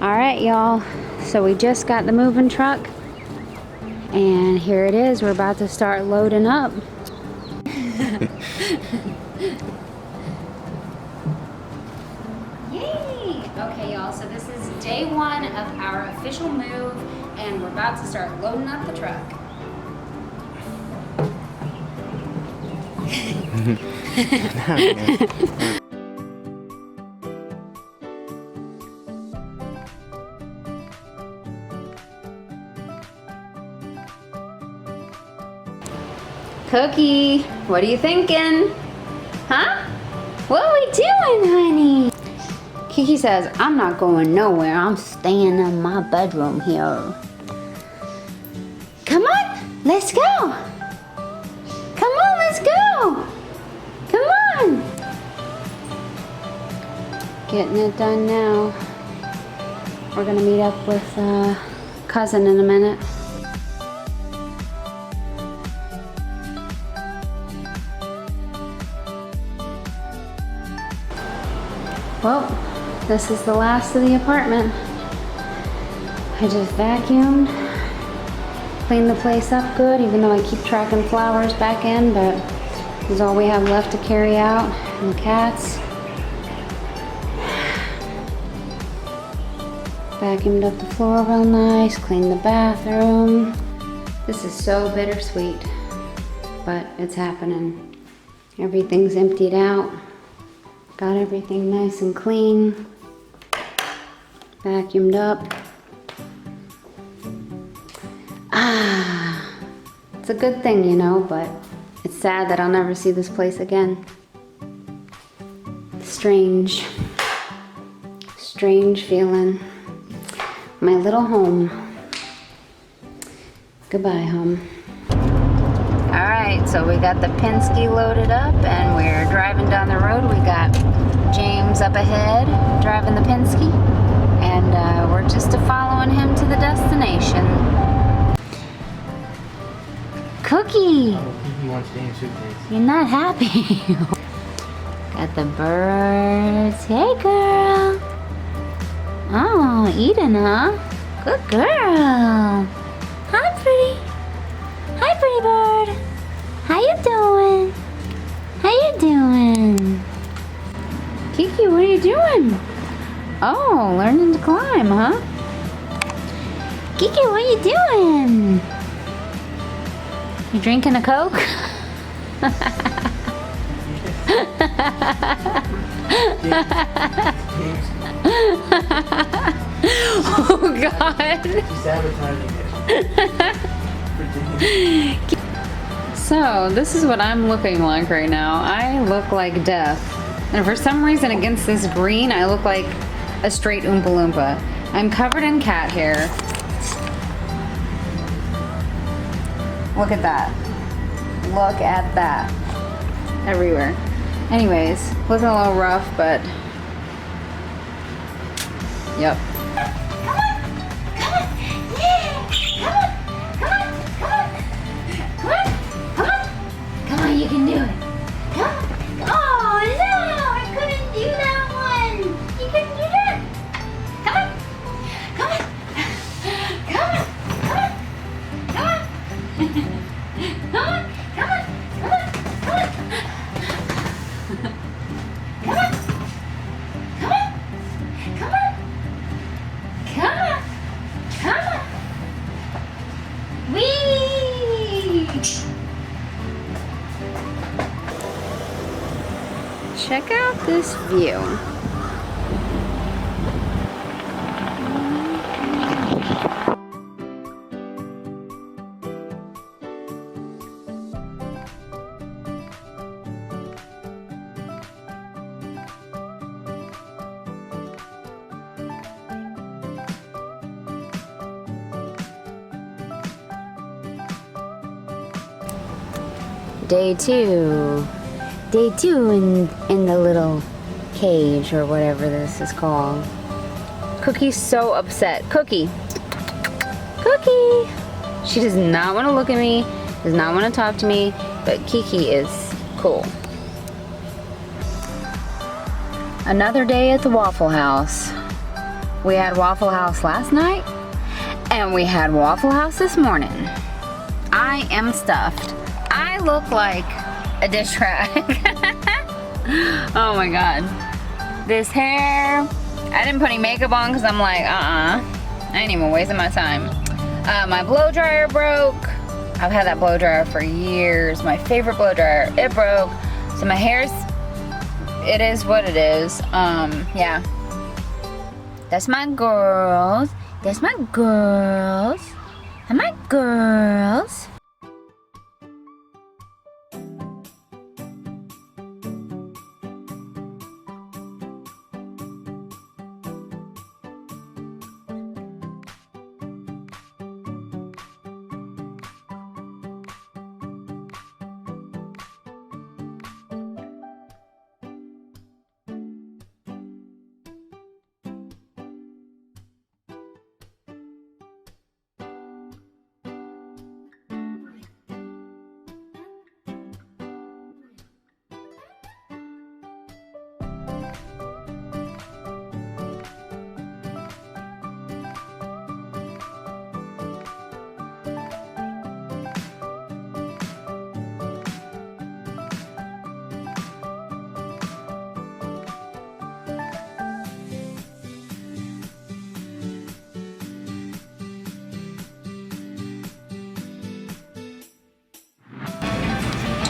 Alright, y'all. So we just got the moving truck. And here it is. We're about to start loading up. Yay! Okay, y'all. So this is day one of our official move. And we're about to start loading up the truck. Cookie, what are you thinking? Huh? What are we doing, honey? Kiki says, I'm not going nowhere. I'm staying in my bedroom here. Come on, let's go. Come on, let's go. Come on. Getting it done now. We're gonna meet up with cousin in a minute. Well, this is the last of the apartment. I just vacuumed, cleaned the place up good, even though I keep tracking flowers back in, but this is all we have left to carry out. And the cats. Vacuumed up the floor real nice, cleaned the bathroom. This is so bittersweet, but it's happening. Everything's emptied out. Got everything nice and clean. Vacuumed up. It's a good thing, you know, but it's sad that I'll never see this place again. Strange feeling. My little home. Goodbye, home. Alright, so we got the Penske loaded up and we're driving down the road. We got James up ahead driving the Penske, and we're just following him to the destination. Cookie! You're not happy. Got the birds. Hey, girl. Oh, eating, huh? Good girl. Hi, pretty. Hi, pretty bird. How you doing? How you doing? Kiki, what are you doing? Oh, learning to climb, huh? Kiki, what are you doing? You drinking a Coke? Oh, God. She's sabotaging it. So, this is what I'm looking like right now. I look like death. And for some reason, against this green, I look like a straight Oompa Loompa. I'm covered in cat hair. Look at that. Look at that. Everywhere. Anyways, looking a little rough, but... Yep. You can do it. Come. Oh no, I couldn't do that one. You couldn't do that. Come on. Come on. Come on. Come on. Come on. Come on. Come on. Come on. Come on. Come on. Come on. Come on. Come on. Whee! Check out this view. Day two. Day two in the little cage or whatever this is called. Cookie's so upset. Cookie. Cookie. She does not want to look at me, does not want to talk to me, but Kiki is cool. Another day at the Waffle House. We had Waffle House last night, and we had Waffle House this morning. I am stuffed. I look like a dish rag. Oh my God. This hair, I didn't put any makeup on because I'm like, I ain't even wasting my time. My blow dryer broke. I've had that blow dryer for years. My favorite blow dryer, it broke. So my hair's, it is what it is. Yeah. That's my girls. That's my girls. And my girls.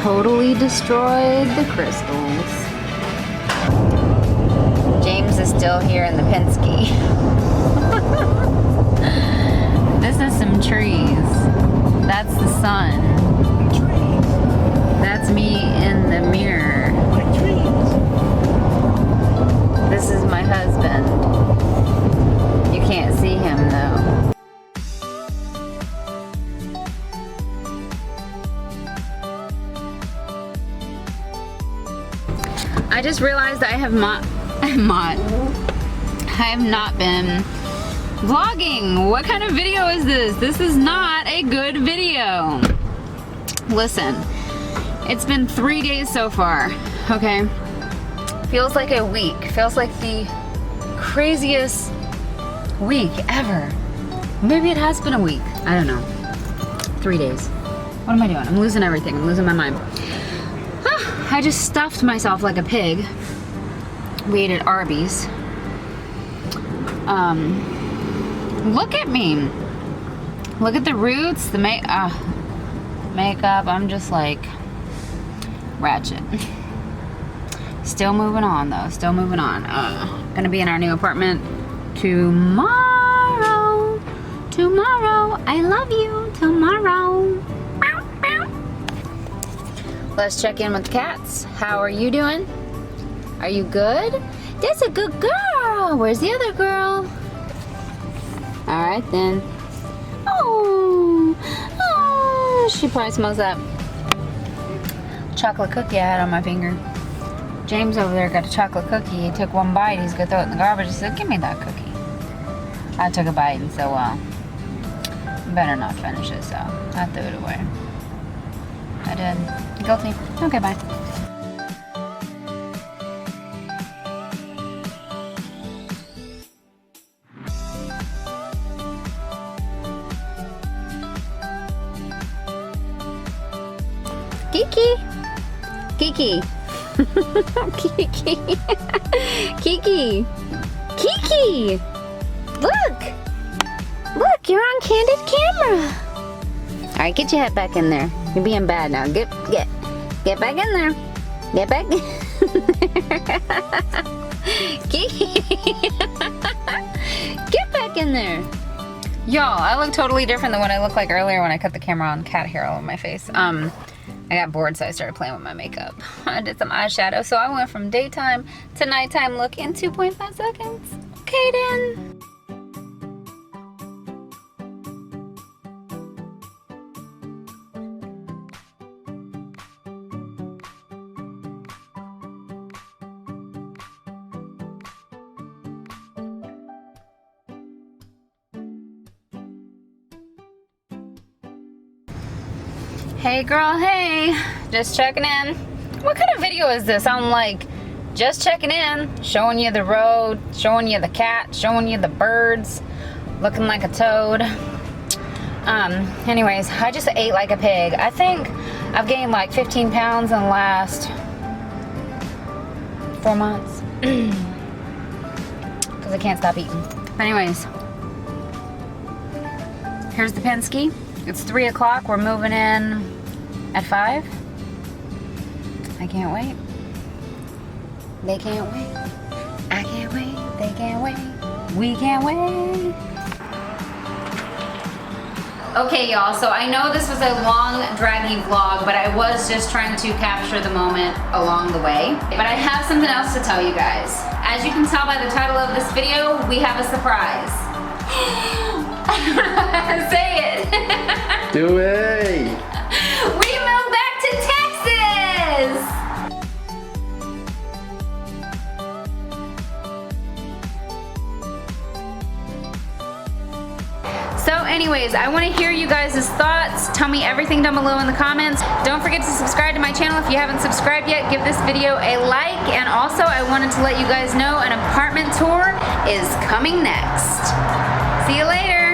Totally destroyed the crystals. James is still here in the Penske. This is some trees. That's the sun. That's me in the mirror. This is my husband. You can't see him though. I just realized I have not been vlogging. What kind of video is this? This is not a good video. Listen, it's been 3 days so far, okay? Feels like a week. Feels like the craziest week ever. Maybe it has been a week. I don't know. 3 days. What am I doing? I'm losing everything. I'm losing my mind. I just stuffed myself like a pig. We ate at Arby's. Look at me. Look at the roots, the makeup. I'm just like ratchet. Still moving on though, still moving on. Gonna be in our new apartment tomorrow. Tomorrow, I love you, tomorrow. Let's check in with the cats. How are you doing? Are you good? That's a good girl. Where's the other girl? All right then. Oh, she probably smells that chocolate cookie I had on my finger. James over there got a chocolate cookie. He took one bite. He's gonna throw it in the garbage. He said, "Give me that cookie." I took a bite and said, "Well, better not finish it," so I threw it away. I did. Guilty. Okay, bye. Kiki. Kiki. Kiki. Kiki. Kiki. Look. Look, you're on candid camera. All right, get your head back in there. You're being bad now. Get back in there. Get back in there. Get back in there. Y'all, I look totally different than what I looked like earlier when I cut the camera on. Cat hair all over my face. I got bored, so I started playing with my makeup. I did some eyeshadow, so I went from daytime to nighttime look in 2.5 seconds. Okay then. Hey girl, hey, just checking in. What kind of video is this? I'm like Just checking in, showing you the road, showing you the cat, showing you the birds, looking like a toad. Anyways, I just ate like a pig. I think I've gained like 15 pounds in the last 4 months. Because I can't stop eating. Anyways, here's the Penske. It's 3 o'clock. We're moving in at 5. I can't wait. They can't wait. I can't wait. They can't wait. We can't wait. Okay, y'all, so I know this was a long, draggy vlog, but I was just trying to capture the moment along the way. But I have something else to tell you guys. As you can tell by the title of this video, we have a surprise. Say it. Do it. We moved back to Texas. So anyways, I want to hear you guys' thoughts. Tell me everything down below in the comments. Don't forget to subscribe to my channel if you haven't subscribed yet. Give this video a like. And also, I wanted to let you guys know an apartment tour is coming next. See you later.